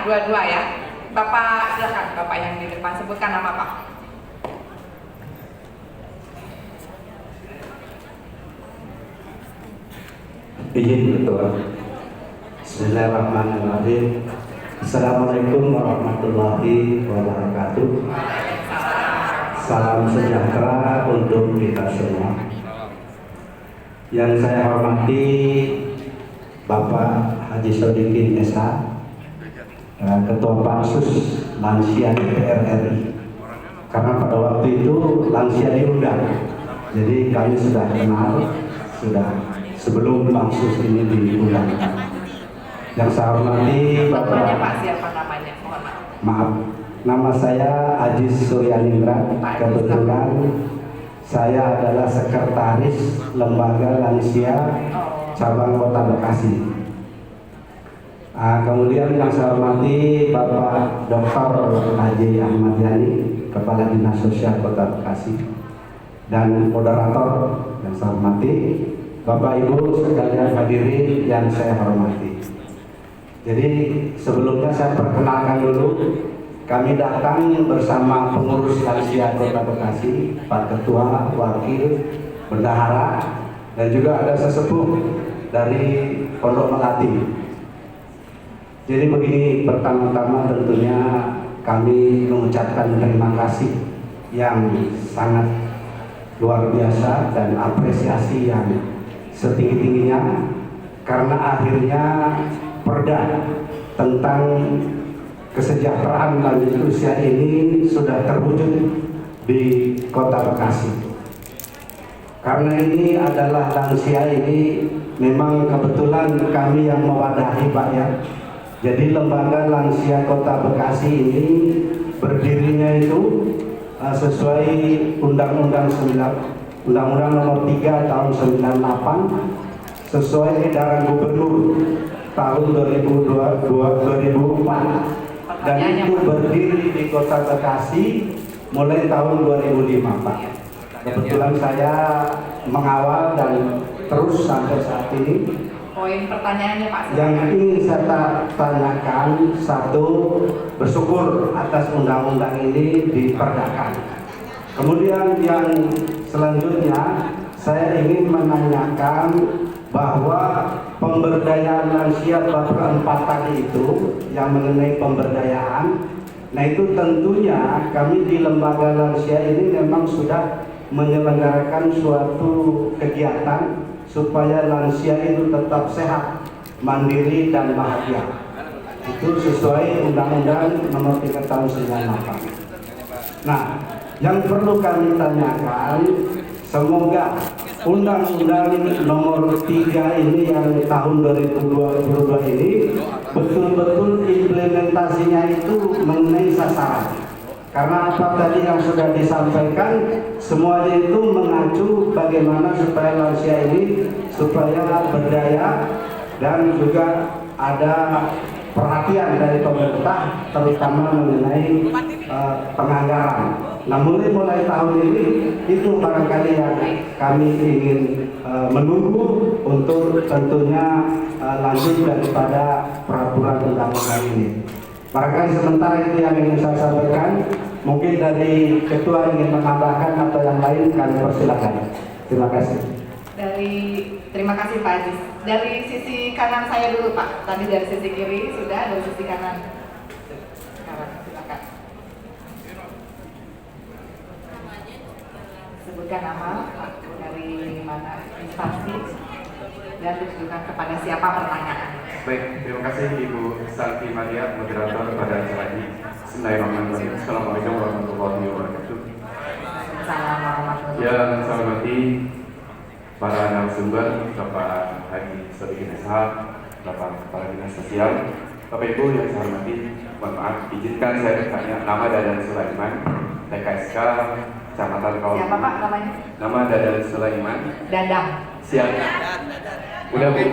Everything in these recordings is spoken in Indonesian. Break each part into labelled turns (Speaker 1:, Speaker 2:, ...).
Speaker 1: dua-dua ya. Bapak silakan, Bapak yang di depan sebutkan nama Pak.
Speaker 2: Izin Ketua. Bismillahirrahmanirrahim. Assalamualaikum warahmatullahi wabarakatuh. Salam sejahtera untuk kita semua. Yang saya hormati Bapak Haji Sodikin Esa, Ketua Pansus Lansia DPR RI. Karena pada waktu itu lansia diundang, jadi kami sudah kenal, sudah sebelum pansus ini diundangkan. Yang saya hormati Bapak.
Speaker 1: Namanya Pak siapa namanya? Mohon maaf.
Speaker 2: Maaf, nama saya Ajis Suryaningrat. Kebetulan saya adalah sekretaris Lembaga Lansia Cabang Kota Bekasi. Kemudian yang saya hormati Bapak Dr. Haji Ahmad Yani, Kepala Dinas Sosial Kota Bekasi, dan moderator yang saya hormati, Bapak Ibu sekalian hadirin yang saya hormati. Jadi sebelumnya saya perkenalkan dulu, kami datang bersama pengurus lansia Kota Bekasi, Pak Ketua, Wakil, Bendahara, dan juga ada sesepuh dari Pondok Melati. Jadi begini, pertama-tama tentunya kami mengucapkan terima kasih yang sangat luar biasa dan apresiasi yang setinggi-tingginya, karena akhirnya perda tentang kesejahteraan lanjut usia ini sudah terwujud di Kota Bekasi. Karena ini adalah lansia ini memang kebetulan kami yang mewadahi Pak ya. Jadi Lembaga Lansia Kota Bekasi ini berdirinya itu sesuai Undang-Undang Nomor 3 tahun 98, sesuai edaran Gubernur tahun 2004, dan itu berdiri di Kota Bekasi mulai tahun 2005 Pak. Kebetulan saya mengawal dan terus sampai saat ini.
Speaker 1: Poin pertanyaannya Pak.
Speaker 2: Yang ingin saya tanyakan, satu, bersyukur atas undang-undang ini diperdakan. Kemudian yang selanjutnya saya ingin menanyakan bahwa pemberdayaan lansia bab keempat tadi itu yang mengenai pemberdayaan, nah itu tentunya kami di lembaga lansia ini memang sudah menyelenggarakan suatu kegiatan supaya lansia itu tetap sehat, mandiri dan bahagia. Itu sesuai Undang-Undang Nomor 3 tahun 98. Nah, yang perlu kami tanyakan, semoga Undang-Undang Nomor 3 ini yang tahun 2022 ini betul-betul implementasinya itu mengenai sasaran. Karena apa tadi yang sudah disampaikan, semuanya itu mengacu bagaimana supaya lansia ini supaya berdaya dan juga ada perhatian dari pemerintah terutama mengenai penganggaran. Nah mulai tahun ini itu barangkali yang kami ingin menunggu untuk tentunya lanjut daripada peraturan undang-undang ini. Barangkali sementara itu yang ingin saya sampaikan. Mungkin dari Ketua ingin menambahkan atau yang lain kami persilakan. Terima kasih.
Speaker 1: Terima kasih Pak Ajis. Dari sisi kanan saya dulu Pak. Tadi dari sisi kiri sudah, dari sisi kanan. Sekarang silakan. Sebutkan nama Pak, dari mana instansi dan ditujukan kepada siapa pertanyaan.
Speaker 3: Baik, terima kasih Ibu Santi Maria, moderator pada acara ini. Bismillahirrahmanirrahim. Assalamualaikum warahmatullahi wabarakatuh.
Speaker 1: Assalamualaikum.
Speaker 3: Yang saya hormati para narasumber, Bapak Haji Sodikin Esa, Bapak Kepala Dinas Sosial, Bapak Ibu yang saya hormati, mohon maaf, izinkan saya bertanya. Nama Dadan Sulaiman, TKSK, Kecamatan Kawan.
Speaker 1: Siapa Pak namanya?
Speaker 3: Nama Dadan Sulaiman.
Speaker 1: Dadang.
Speaker 3: Siap. Udah Bu.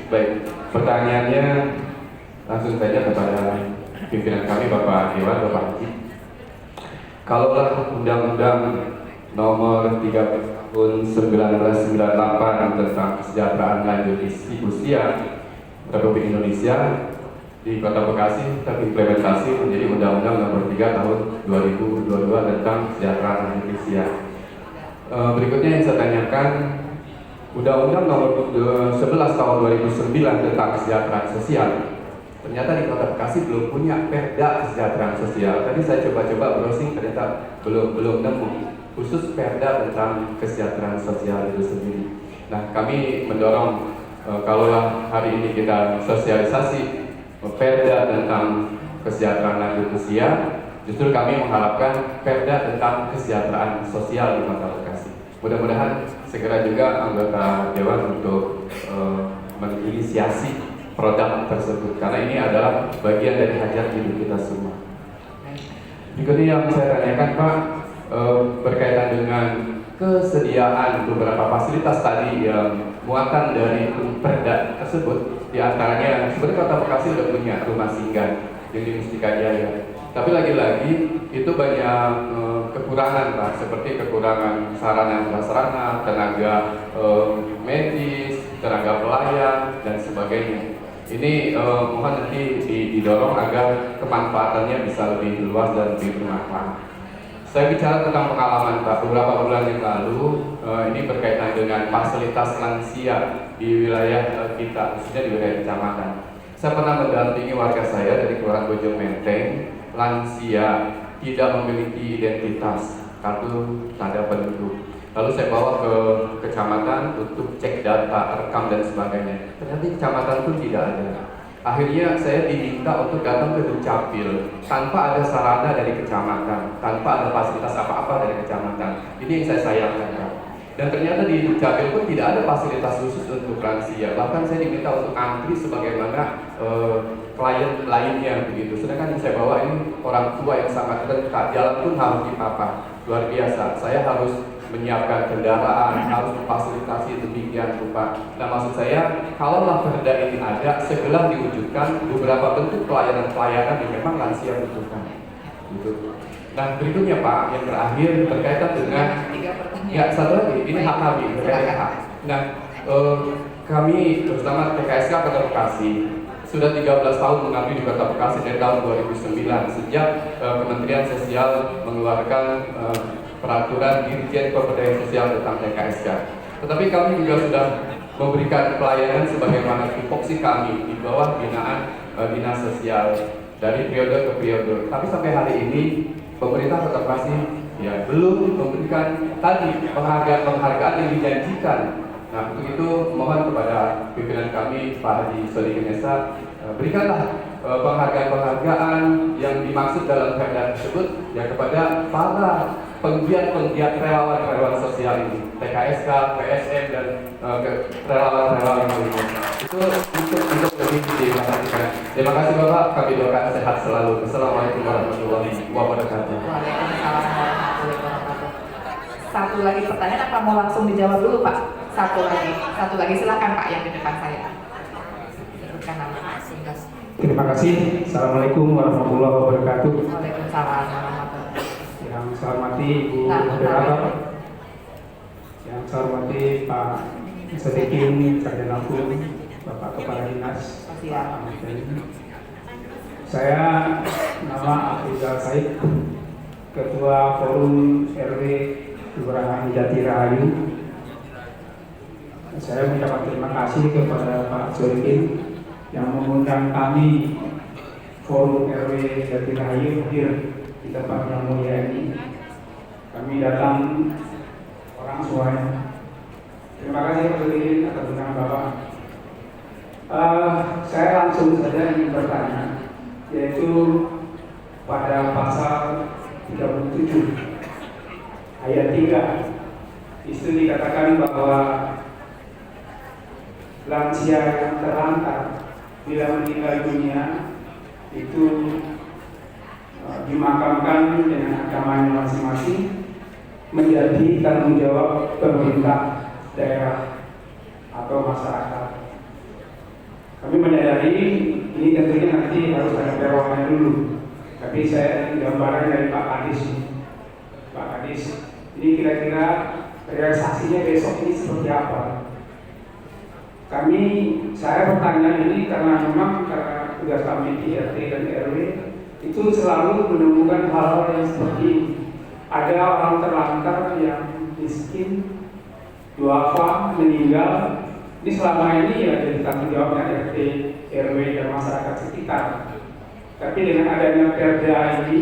Speaker 3: Baik, pertanyaannya langsung saja kepada pimpinan kami Bapak Dewan, Bapak Haji. Kalaulah Undang-Undang Nomor 3 Tahun 1998 tentang kesejahteraan lanjut usia Republik Indonesia di Kota Bekasi terimplementasi menjadi Undang-Undang Nomor 3 Tahun 2022 tentang kesejahteraan rakyat usia. Berikutnya yang saya tanyakan, Undang-Undang Nomor 11 Tahun 2009 tentang kesejahteraan sosial. Ternyata di Kota Bekasi belum punya Perda kesejahteraan sosial. Tadi saya coba-coba browsing, ternyata belum nemu khusus Perda tentang kesejahteraan sosial itu sendiri. Nah, kami mendorong kalau hari ini kita sosialisasi Perda tentang kesejahteraan lanjut usia, justru kami mengharapkan Perda tentang kesejahteraan sosial di Kota Bekasi. Mudah-mudahan segera juga anggota Dewan untuk menginisiasi produk tersebut, karena ini adalah bagian dari hajat hidup kita semua. Berikutnya yang saya tanyakan Pak, berkaitan dengan kesediaan beberapa fasilitas tadi yang muatan dari Perda tersebut, di antaranya sebenarnya Kota Bekasi sudah punya rumah singgah yang di Mustika Jaya, tapi lagi-lagi itu banyak kekurangan Pak, seperti kekurangan sarana prasarana, tenaga medis, tenaga pelayan dan sebagainya. Ini mohon nanti didorong agar kemanfaatannya bisa lebih luas dan lebih bermanfaat. Saya bicara tentang pengalaman Pak, beberapa bulan yang lalu ini berkaitan dengan fasilitas lansia di wilayah kita, khususnya di wilayah kecamatan. Saya pernah mendampingi warga saya dari Kelurahan Bojong Menteng, lansia tidak memiliki identitas, kartu tanda penduduk. Lalu saya bawa ke kecamatan untuk cek data, rekam dan sebagainya. Ternyata di kecamatan pun tidak ada. Akhirnya saya diminta untuk datang ke Dukcapil tanpa ada sarana dari kecamatan, tanpa ada fasilitas apa-apa dari kecamatan. Ini yang saya sayangkan Pak. Dan ternyata di Dukcapil pun tidak ada fasilitas khusus untuk lansia. Bahkan saya diminta untuk antri sebagaimana klien lainnya begitu. Sedangkan yang saya bawa ini orang tua yang sangat rentan, jalan pun harus dipapah. Luar biasa. Saya harus menyiapkan kendaraan, harus memfasilitasi demikian rupa. Nah, maksud saya, kalaulah Perda ini ada, segera diwujudkan beberapa bentuk pelayanan-pelayanan yang memang lansia butuhkan. Gitu. Nah, berikutnya Pak, yang terakhir berkaitan dengan satu lagi, ini hak kami, berkaitan hak. Nah, kami bersama TKSK Kota Bekasi sudah 13 tahun mengabdi di Kota Bekasi dari tahun 2009 sejak Kementerian Sosial mengeluarkan peraturan Dirjen Pemberdayaan Sosial tentang TKSK. Tetapi kami juga sudah memberikan pelayanan sebagaimana tupoksi kami di bawah binaan dinas sosial dari periode ke periode. Tapi sampai hari ini pemerintah Kota Bekasi belum memberikan tadi penghargaan yang dijanjikan. Nah, untuk itu mohon kepada pimpinan kami Pak Haji Solihin Esa, berikanlah penghargaan-penghargaan yang dimaksud dalam Perda tersebut kepada para penggiat-penggiat relawan sosial ini, TKSK, PSM dan relawan-relawan yang lainnya. Itu untuk lebih diperhatikan. Terima kasih Bapak, kami doakan sehat selalu. Assalamualaikum warahmatullahi wabarakatuh.
Speaker 1: Waalaikumsalam warahmatullahi wabarakatuh. Satu lagi pertanyaan, apa mau langsung dijawab dulu Pak? Satu lagi silakan Pak yang di depan saya. Sebutkan nama.
Speaker 4: Terima kasih. Assalamualaikum warahmatullahi wabarakatuh.
Speaker 1: Waalaikumsalam warahmatullahi wabarakatuh.
Speaker 4: Yang saya hormati Ibu Moderator, yang saya hormati Pak Sadikin Cahyanapun, Bapak Kepala Dinas. Saya nama Afrizal Said, Ketua Forum RW Kelurahan Jati Rahayu. Saya mengucapkan terima kasih kepada Pak Sadikin yang mengundang kami Forum RW Jati Rahayu hadir di tempat yang mulia ini. Kami datang orang semuanya. Terima kasih Pak Sadikin atas undangan Bapak. Saya langsung saja ingin bertanya, yaitu pada pasal 37 ayat 3 itu dikatakan bahwa lansia yang terlantar bila meninggal dunia itu dimakamkan dengan agamanya masing-masing menjadi tanggung jawab pemerintah daerah atau masyarakat. Kami menyadari ini tentunya nanti harus ada perwakilan dulu. Tapi saya gambaran dari Pak Kadis. Pak Kadis, ini kira-kira realisasinya besok ini seperti apa? Saya bertanya ini karena memang karena tugas kami di RT dan RW itu selalu menemukan hal-hal yang seperti ini. Ada orang terlantar yang miskin, duafa, meninggal. Ini selama ini ya jadi tanggung jawabnya RT, RW dan masyarakat sekitar. Tapi dengan adanya Perda ini,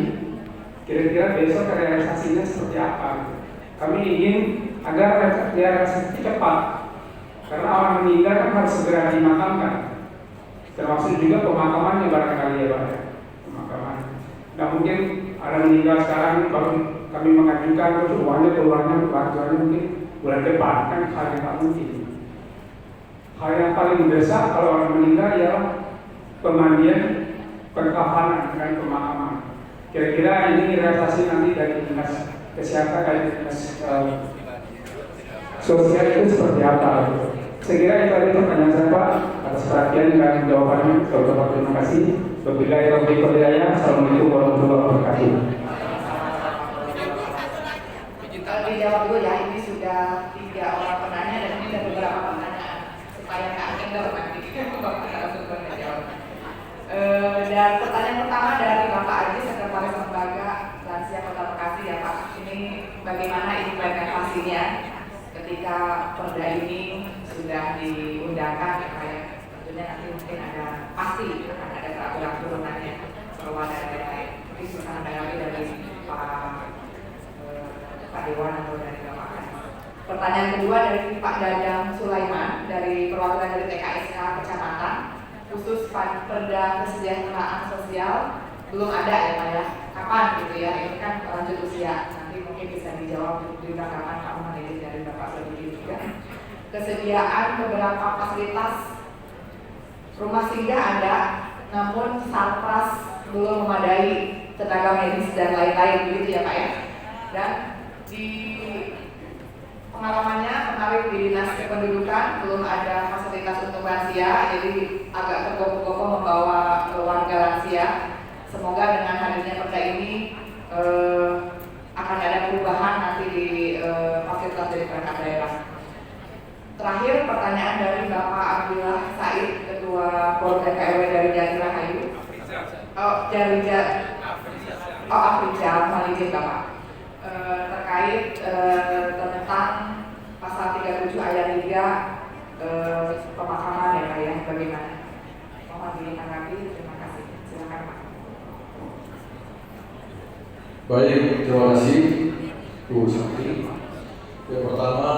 Speaker 4: kira-kira besok realisasinya seperti apa? Kami ingin agar realisasi cepat. Karena orang meninggal kan harus segera dimakamkan, termasuk juga pemakamannya barangkali ya Pak ya, pemakaman. Nah mungkin ada meninggal sekarang baru kami mengajukan terus uangnya keluarnya bantuannya mungkin bulan depan, kan hal yang tak mungkin. Hal yang paling mendesak kalau orang meninggal ialah pemandian, perkafanan dan pemakaman. Kira-kira ini realisasi nanti dari dinas kesehatan dan dinas sosial itu seperti apa? Saya kira itu tadi pertanyaan saya Pak, atas perhatian dan jawabannya. Terima kasih. Wabillahi taufiq wal hidayah. Assalamualaikum warahmatullahi wabarakatuh.
Speaker 1: Dijawab dulu ya, ini sudah 3 orang penanya dan ini ada beberapa pertanyaan supaya nggak kendor nanti narasumber menjawab. Dan pertanyaan pertama dari Bapak Aji, Sekretaris Lembaga Lansia Kota Bekasi ya Pak. Ini bagaimana implementasinya ketika perda ini sudah diundangkan ya Pak ya. Tentunya nanti mungkin pasti akan ada peraturan turunannya bahwa dari mungkin bisa menanggapi dari Pak Dewan atau dari Bapak Aji. Pertanyaan kedua dari Pak Dadang Sulaiman dari perwakilan dari TKSK Kecamatan, khusus perda kesejahteraan sosial belum ada ya Pak ya. Kapan gitu ya? Ini kan lanjut usia. Nanti mungkin bisa dijawab juga kapan Pak Muhammad ini dari Bapak Sodiki juga. Kesediaan beberapa fasilitas rumah singgah ada, namun sarpras belum memadai, tenaga medis dan lain-lain begitu ya Pak ya. Dan di pengalamannya kemarin di Dinas Kependudukan belum ada fasilitas untuk lansia, jadi agak tergopoh-gopoh membawa warga lansia. Semoga dengan hadirnya perda ini akan ada perubahan nanti di fasilitas dari perangkat daerah. Terakhir pertanyaan dari Bapak Abdullah Said, Ketua Polda KW dari Jati Rahayu. Afrizal, mohon izin Bapak. Terkait tentang pasal 37 ayat 3 pemakaman ya Pak ya, bagaimana? Mohon ditanggapi, terima kasih. Silakan Pak.
Speaker 5: Baik, terima kasih Bu Sakti. Yang pertama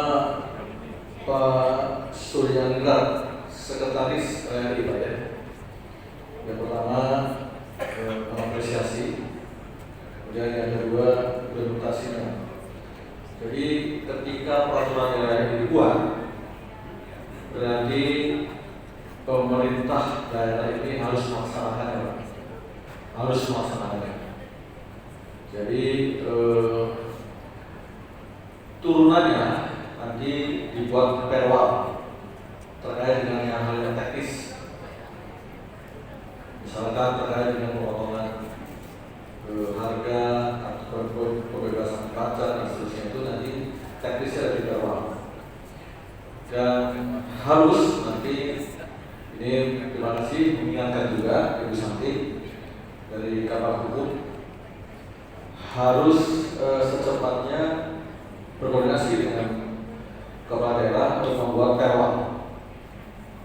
Speaker 5: Pak Suryandra, Sekretaris RRI Pak ya. Yang pertama mengapresiasi. Kemudian yang kedua implementasinya. Jadi ketika peraturan daerah ini dibuat, berarti pemerintah daerah ini harus melaksanakannya, harus melaksanakannya. Jadi turunannya nanti dibuat perwal terkait dengan hal yang teknis, misalkan terkait dengan pemotongan harga atau pembebasan pajak dan seterusnya, itu nanti teknisnya dari perwal. Dan harus nanti ini terima kasih mengingatkan juga Ibu Santi dari Kabar Hukum, harus secepatnya berkoordinasi dengan kepala daerah untuk membuat perwal.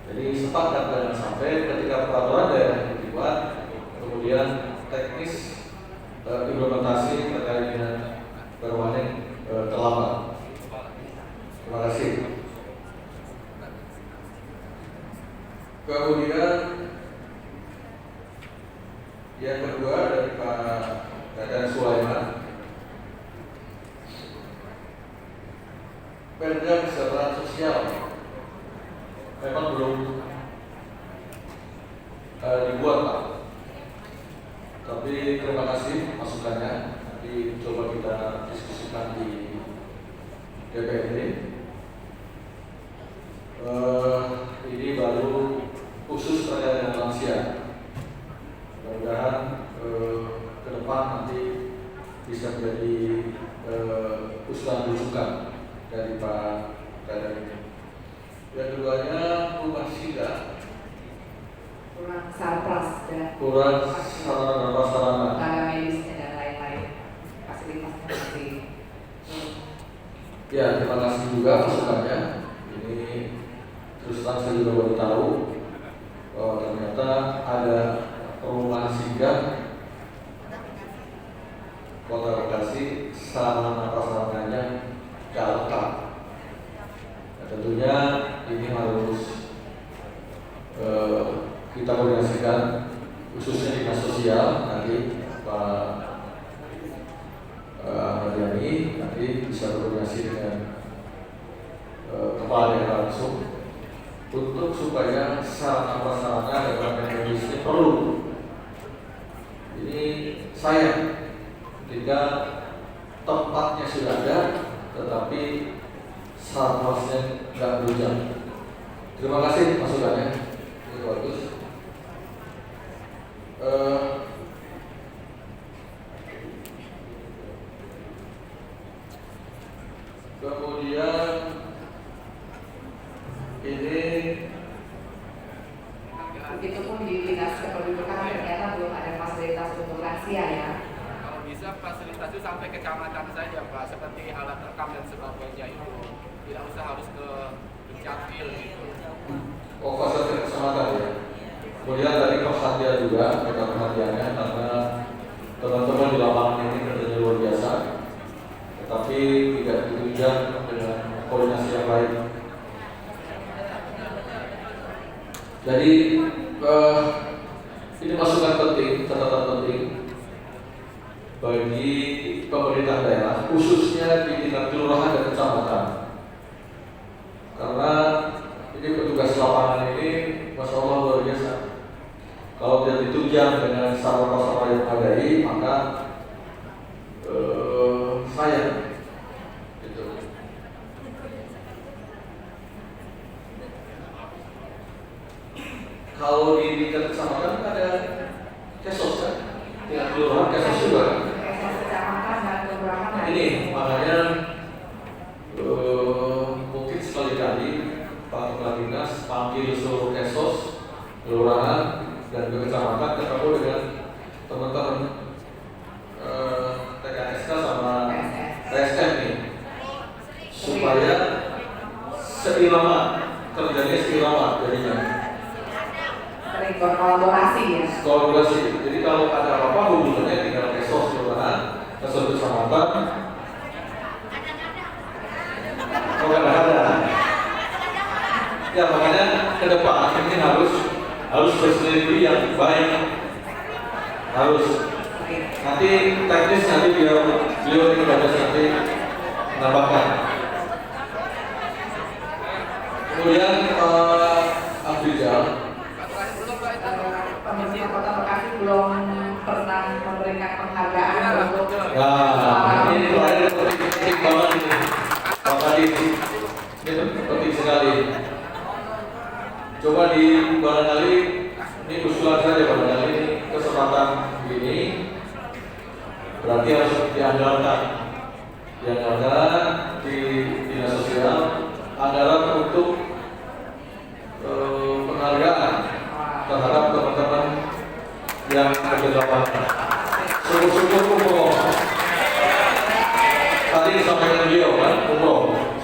Speaker 5: Jadi sepakat jangan sampai ketika peraturan daerah itu dibuat kemudian teknis implementasi terkait dengan perwalnya terlambat. Terima kasih. Kemudian yang kedua dari Pak Dadang Sulaiman, Perda kesejahteraan sosial memang belum dibuat Pak. Tapi terima kasih masukannya. Nanti coba kita diskusikan di DPRD. Ini baru khusus terkait dengan lansia. Mudah-mudahan ke depan nanti bisa menjadi usulan rujukan dari Pak Dadang ini. Yang keduanya, kekurangan sarana dan prasarana.
Speaker 1: tenaga medisnya dan lain-lain, fasilitasnya masih.
Speaker 5: Ya, terima kasih juga masukannya. Ini terus terang saya juga baru tahu bahwa ternyata ada perumahan singgah Kota Bekasi sarana prasarananya tidak lengkap. Nah, tentunya ini harus kita koordinasikan khususnya dinas sosial nanti Pak Ahmad Yani nanti bisa koordinasi dengan kepala daerah langsung untuk supaya sarana prasarana dan tenaga medis ini perlu. Ini sayang ketika tempatnya sudah ada tetapi sarnasnya nggak berjalan. Terima kasih masukannya, itu bagus. Kemudian ini
Speaker 1: Begitupun di dinas kependudukan ternyata belum ada fasilitas untuk lansia ya.
Speaker 6: Kalau bisa fasilitas itu sampai ke kecamatan saja Pak, seperti alat rekam dan sebagainya itu. Tidak usah harus ke Dukcapil gitu.
Speaker 5: oh fasilitas kecamatan ya. Kemudian tadi perhatian juga, mereka perhatiannya karena teman-teman di lapangan ini kerjanya luar biasa, tetapi tidak ditunjang dengan koordinasi yang baik. Jadi ini masukan penting, catatan penting bagi pemerintah daerah, khususnya di tingkat kelurahan dan kecamatan. Karena ini petugas lapangan ini, masya Allah luar biasa. Kalau tidak ditunjang dengan sarana-sarana yang memadai, maka sayang. Gitu. Kalau di tingkat kecamatan ada kesos kan, tingkat kelurahan kesos juga.
Speaker 1: Kesos kecamatan dan kelurahan.
Speaker 5: Nah, ini makanya mungkin sekali-kali Pak Kepala Dinas panggil seluruh kesos, kelurahan dan kecamatan ketemu dengan teman-teman TKSK sama TSM nih, supaya seirama kerjanya seirama jadinya.
Speaker 1: Sering berkolaborasi ya.
Speaker 5: Kolaborasi. Jadi kalau ada apa-apa hubungannya dengan kesos kelurahan, kesos kecamatan. Oh, kadang-kadang. Ya makanya ke depan ini harus bersinergi yang baik. Harus. Nanti teknis nanti beliau ini nanti menambahkan. Kemudian Abdijal.
Speaker 1: Pemerintah Kota Bekasi belum pernah memberikan penghargaan untuk
Speaker 5: Nah, ini penting banget ini. Pak Kadis, ini penting sekali. Coba di barangkali ini usulan saja barangkali kesempatan ini berarti harus diandalkan di dinas sosial anggaran untuk penghargaan terhadap teman-teman yang berkegiatan. Syukur-syukur tadi disampaikan beliau kan,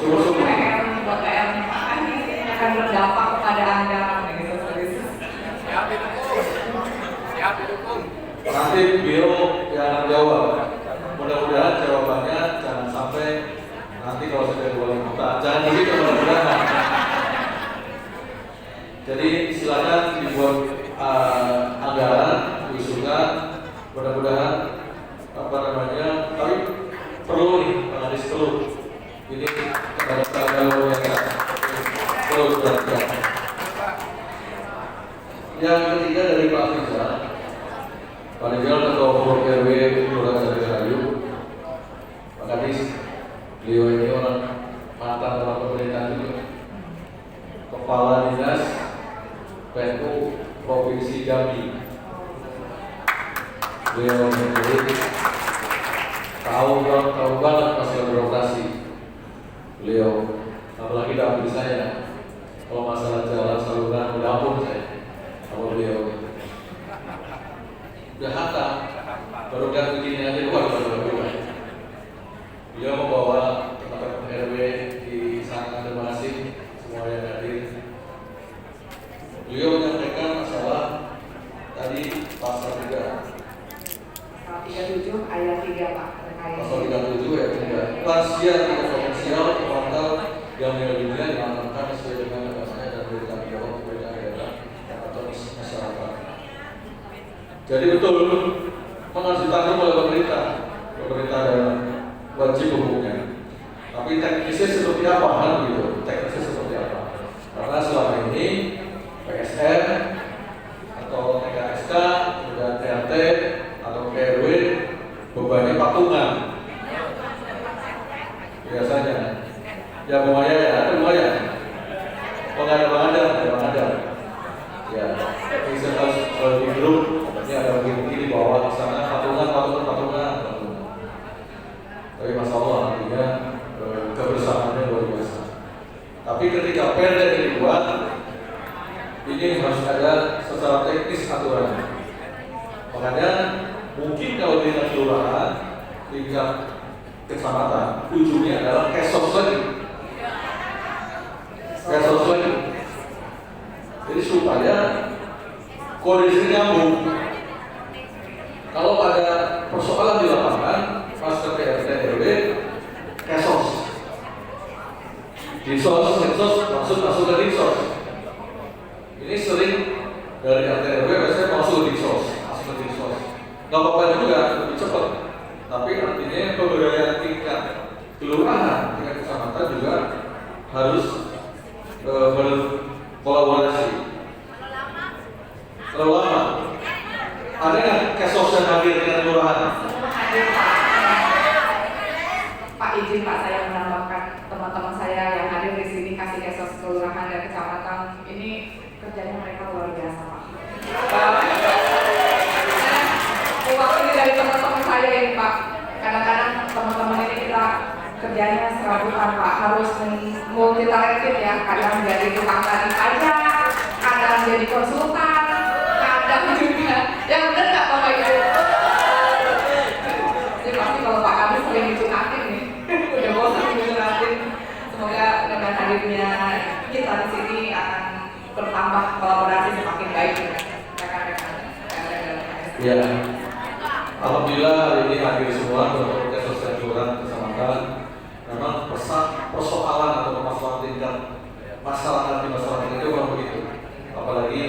Speaker 5: syukur-syukur.
Speaker 1: PR akan berdampak kepada anggaran gitu.
Speaker 6: Siap didukung. Siap didukung.
Speaker 5: Nanti beliau yang jawab. Mudah-mudahan jawabannya jangan sampai nanti kalau sudah 2 juta, jangan begitu mudah-mudahan. Jadi silakan dibuat anggaran, diusulkan, mudah-mudahan tapi perlu nih, Pak Kadis perlu. Ini kepada luar biasa. Perlu diperhatikan. Yang ketiga dari Pak Rizal. Pak Rizal Ketua Umum RW Kelurahan Jatirayu. Pak Kadis, beliau ini orang mantan dalam pemerintahan juga. Kepala Dinas PNU Provinsi Jambi. Beliau ini tahu banget masalah birokrasi. Beliau, apalagi dapur saya, kalau masalah jalan saluran udah ampun saya sama beliau. udah hatam, baru kan begini aja baru. Beliau membawa teman-teman RW di sana, terima kasih semua yang hadir. Beliau menyampaikan masalah tadi pasal
Speaker 1: 37 ayat 3 Pak terkait.
Speaker 5: Pasal 37 ayat 3. Lansia tidak potensial pemantau yang meninggal dunia diamankan sesuai dengan agamanya dan bertanggung jawab kepada daerah atau masyarakat. Jadi betul harus ditanggung oleh pemerintah daerah, wajib hukumnya. Tapi teknisnya seperti apa kan gitu? Teknisnya seperti apa? Karena selama ini PSN atau TKSK, kemudian TRT atau PRW bebannya patungan biasanya. Ya lumayan. Ada. Ya, tapi saya kalau di grup ini ada begini di bawah di sana patungan. Tapi Masya Allah artinya kebersamaannya luar biasa. Tapi ketika perda dibuat, ini harus ada secara teknis aturannya. Makanya mungkin kalau di kelurahan, tingkat kecamatan, ujungnya adalah kesos lagi. Jadi supaya kondisi nyambung. Kalau ada persoalan di lapangan, pas ke PRT RW, kesos. Disos, masuk ke disos. Ini sering dari RT RW biasanya masuk ke disos. Gak apa-apa juga, lebih cepat. Tapi artinya pemberdayaan tingkat kelurahan, tingkat kecamatan juga harus berkolaborasi. Terlalu lama. Ada nggak kesos yang hadir dengan kelurahan?
Speaker 1: Hadir Pak, izin Pak saya menambahkan teman-teman saya yang hadir di sini kasih kesos kelurahan dan kecamatan ini kerjanya mereka luar biasa Pak. Waktu dari teman-teman saya ini Pak, kadang-kadang teman-teman ini kita kerjanya serabutan Pak, harus multi talented ya, kadang jadi tukang tani pajak, kadang jadi konsultan, kadang juga, yang benar nggak Bapak Ibu? Jadi pasti kalau Pak kami sering dicuratin nih, udah bosan dicuratin. Semoga dengan hadirnya kita di sini akan bertambah kolaborasi semakin baik dengan rekan-rekan.
Speaker 5: Ya. Alhamdulillah hari ini hadir semua untuk kesos dan kelurahan kecamatan. Memang persoalan atau permasalahan tingkat masyarakat di masyarakat itu memang begitu. Apalagi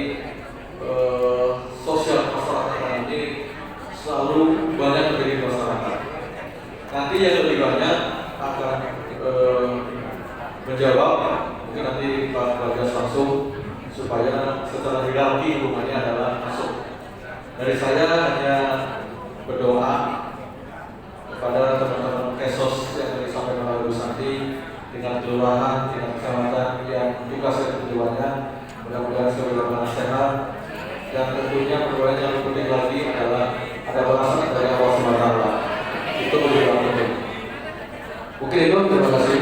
Speaker 5: sosial masyarakat ini selalu banyak terjadi di masyarakat. Nanti yang lebih banyak akan menjawab, mungkin nanti Pak Bagas langsung supaya secara hierarki hubungannya adalah masuk. Dari saya hanya berdoa kepada teman-teman kesos yang disampaikan oleh Bu Santi, dengan kelurahan, dengan kecamatan yang tugas dan tujuannya mudah-mudahan sebagaimana sehat, dan tentunya perdoaan yang lebih penting lagi adalah ada balasan dari Allah SWT. Itu lebih penting. Mungkin itu, terima kasih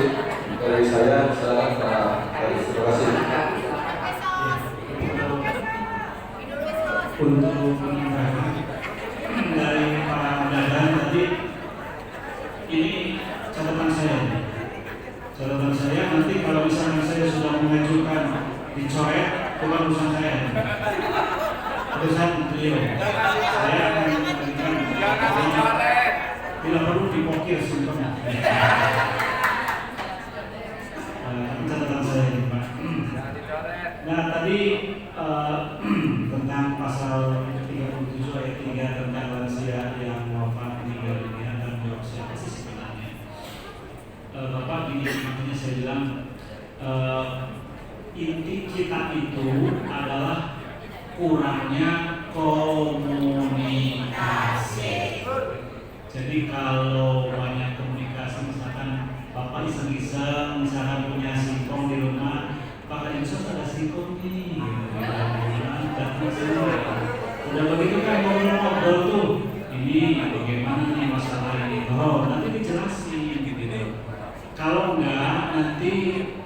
Speaker 5: dari saya. Silakan Pak Garis. Terima kasih.
Speaker 7: Untuk menambahkan dari Pak Dadan tadi, ini catatan saya nanti kalau misalnya saya sudah mengajukan dicoret, bukan urusan saya, urusan beliau. Saya akan mengajukan, tidak perlu dipokir simpelnya. Catatan saya ini Pak. Nah tadi tentang pasal 37 ayat 3 tentang lansia yang wafat meninggal dunia dan jawab siapa sih sebenarnya. Bapak gini, makanya saya bilang inti kita itu adalah kurangnya komunikasi. Jadi kalau banyak komunikasi, misalkan Bapak iseng-iseng misalkan punya singkong di rumah, Pak Kadinsos ada singkong nih, udah begitu kan ngobrol tuh, ini bagaimana nih masalah ini, nanti dijelasin gitu. Kalau enggak, nanti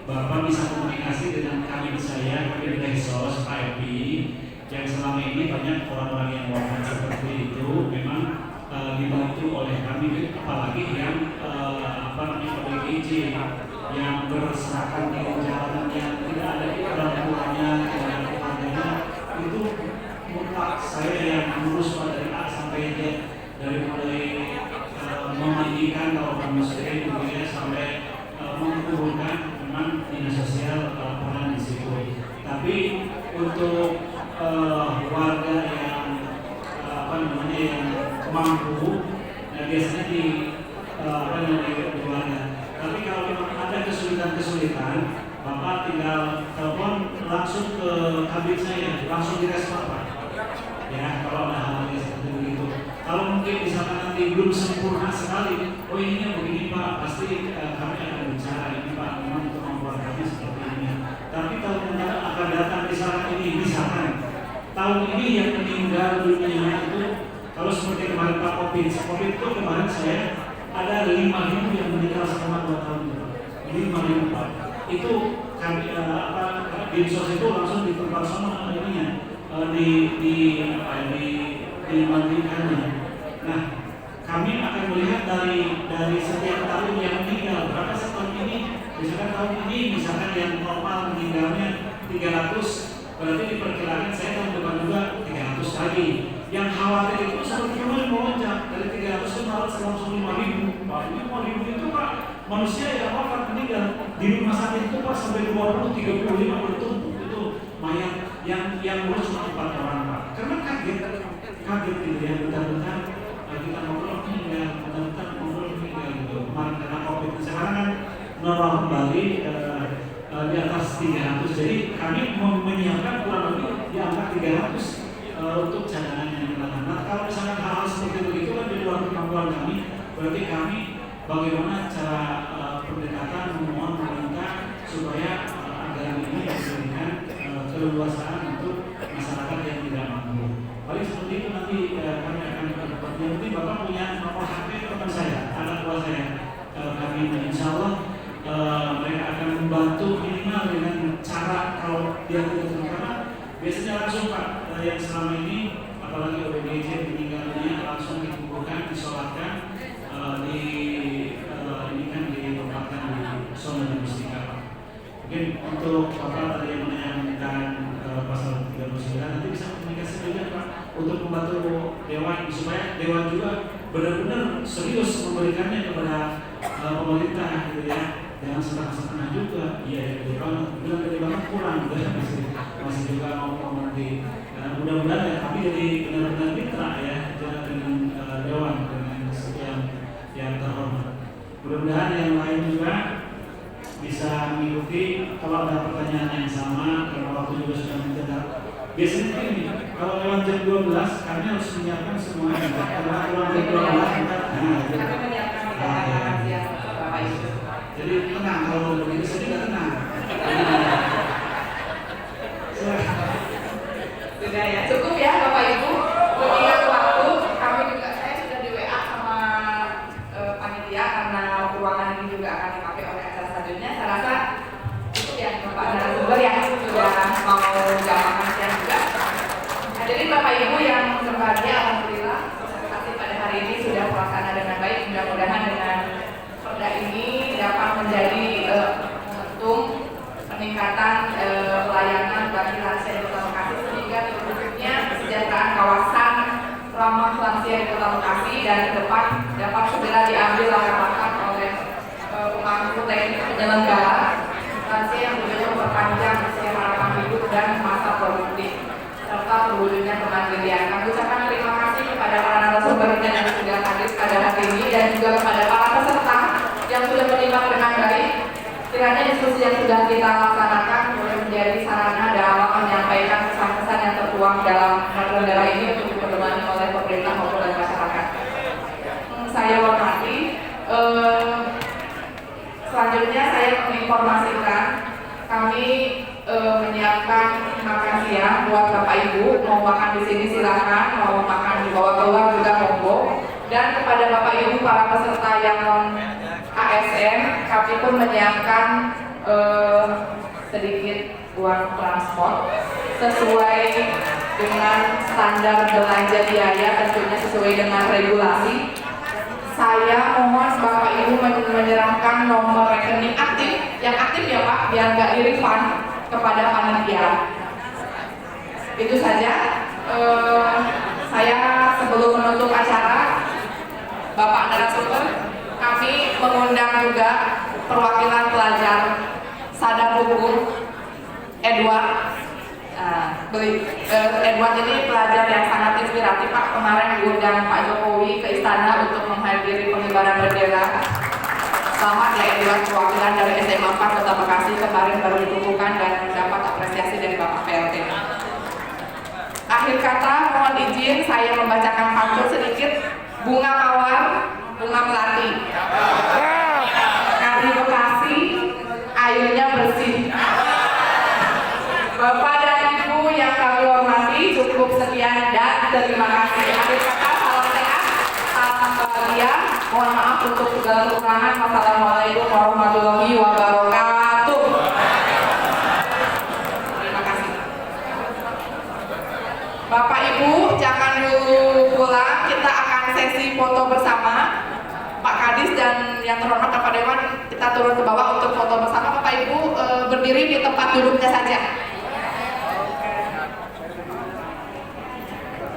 Speaker 7: Bapak bisa komunikasi dengan kami saya, kami dari SOS, Pak Epi, yang selama ini banyak orang-orang yang wafat seperti itu. mampu, nah biasanya di keluarga. Tapi kalau memang ada kesulitan, Bapak tinggal telepon langsung ke kabin saya, langsung direspon Pak. Ya, kalau ada hal yang seperti itu. Kalau mungkin misalkan nanti belum sempurna sekali, oh ininya begini Pak, pasti kami akan bicara ini Pak, memang kemampuan kami seperti ini. Tapi kalau akan datang misalkan tahun ini yang meninggal dunia itu, kalau seperti kemarin Pak COVID itu kemarin saya ada 5.000 yang meninggal selama 2 tahun. 5.000 Pak. Itu kami Dinsos itu langsung di tempat sama ininya. Dimandikannya. Nah, kami akan melihat dari setiap tahun yang meninggal berapa setahun ini. Misalkan tahun ini yang normal meninggalnya 300, berarti diperkirakan saya tahun depan juga 300 lagi. Yang khawatir itu seperti kemarin melonjak dari 300 ke langsung 5.000. Pak, ini 5.000 itu Pak manusia yang wafat meninggal di rumah sakit itu Pak sampai 20, 35 bertumpuk itu mayat yang urus cuma 4 orang Pak. Karena kaget gitu ya, bentar-bentar kita ngobrol meninggal, bentar-bentar ngobrol meninggal gitu. Kemarin karena COVID, sekarang kan normal kembali di atas 300. Jadi kami menyiapkan kurang lebih di angka 300 untuk cadangan yang digunakan. Nah, kalau misalkan hal-hal seperti itu kan di luar kemampuan kami, berarti kami bagaimana cara pendekatan memohon pemerintah supaya anggaran ini diberikan keleluasaan untuk masyarakat yang tidak mampu. Paling seperti itu nanti kami akan berbuat. Yang penting Bapak punya nomor HP teman saya, anak buah saya. Kami insya Allah mereka akan membantu minimal dengan cara kalau dia tidak terkena. Biasanya langsung Pak yang selama ini apalagi OBGJ meninggalnya langsung dikuburkan, disolatkan ditempatkan di zona domestika Pak. Mungkin untuk Bapak tadi yang menanyakan pasal 39 nanti bisa komunikasi juga Pak untuk membantu Dewan supaya Dewan juga benar-benar serius memberikannya kepada pemerintah gitu ya. Jangan setengah-setengah juga. Iya gede banget, bilang gede banget kurang juga masih juga ngomong nanti. Mudah-mudahan ya kami jadi benar-benar mitra ya dengan Dewan dengan sekian yang terhormat. Mudah-mudahan yang lain juga bisa mengikuti. Kalau ada pertanyaan yang sama, karena waktu juga sudah mencetak. Biasanya ini, kalau lewat jam 12, kami harus menyiapkan semuanya. Karena lewat jam 12 kita
Speaker 1: kami menyiapkan makan siang Bapak Ibu.
Speaker 7: Jadi tenang, kalau begitu saya juga tenang.
Speaker 1: Sudah ya, cukup ya Bapak Ibu. Mengingat waktu, kami juga saya sudah di WA sama panitia karena ruangan ini juga akan dipakai oleh acara selanjutnya. Saya rasa cukup ya Bapak narasumber yang sudah mau jam makan siang juga. Nah, jadi Bapak Ibu yang berbahagia, alhamdulillah presentasi pada hari ini sudah terlaksana dengan baik. Mudah-mudahan dengan perda ini dapat menjadi momentum peningkatan pelayanan bagi lansia di Kota Bekasi sehingga terwujudnya kesejahteraan kawasan ramah lansia di Kota Bekasi dan ke depan dapat segera diambil langkah-langkah oleh pemangku teknik penyelenggara lansia yang tujuannya memperpanjang usia harapan hidup dan masa produktif serta terwujudnya kemandirian. Kami ucapkan terima kasih kepada para narasumber yang sudah hadir pada hari ini dan juga kepada para peserta yang sudah menyimak dengan baik. Kiranya diskusi yang sudah kita laksanakan boleh menjadi sarana dalam menyampaikan pesan-pesan yang tertuang dalam negara ini untuk diperdomani oleh pemerintah maupun oleh masyarakat. Saya hormati. Selanjutnya saya menginformasikan kami menyiapkan makan siang buat Bapak Ibu. Mau makan di sini silahkan, mau makan di bawah keluar juga monggo. Dan kepada Bapak Ibu para peserta yang ASN, kami pun menyiapkan sedikit uang transport sesuai dengan standar belanja biaya, tentunya sesuai dengan regulasi. Saya mohon Bapak Ibu menyerahkan nomor rekening aktif, yang aktif ya Pak, biar nggak di-refund kepada panitia. Itu saja. Saya sebelum menutup acara, Bapak narasumber, kami mengundang juga perwakilan pelajar sadar hukum Edward Edward ini pelajar yang sangat inspiratif Pak. Kemarin diundang Pak Jokowi ke istana untuk menghadiri pengibaran bendera. Selamat ya Edward, perwakilan dari SMA 4 Kota Bekasi kemarin baru dikukuhkan dan mendapat apresiasi dari Bapak PLT. Akhir kata, mohon izin saya membacakan pantun sedikit. Bunga mawar, bunga melati. Kali Bekasi, airnya bersih. Bapak dan Ibu yang kami hormati, cukup sekian dan terima kasih. Akhir kata, salam sehat, salam bahagia. Mohon maaf untuk segala kekurangan. Wassalamualaikum warahmatullahi wabarakatuh. Terima kasih. Bapak Ibu, jangan dulu pulang. Kita akan sesi foto bersama. Pak Kadis dan yang terhormat Bapak Dewan, kita turun ke bawah untuk foto bersama. Bapak Ibu berdiri di tempat duduknya saja.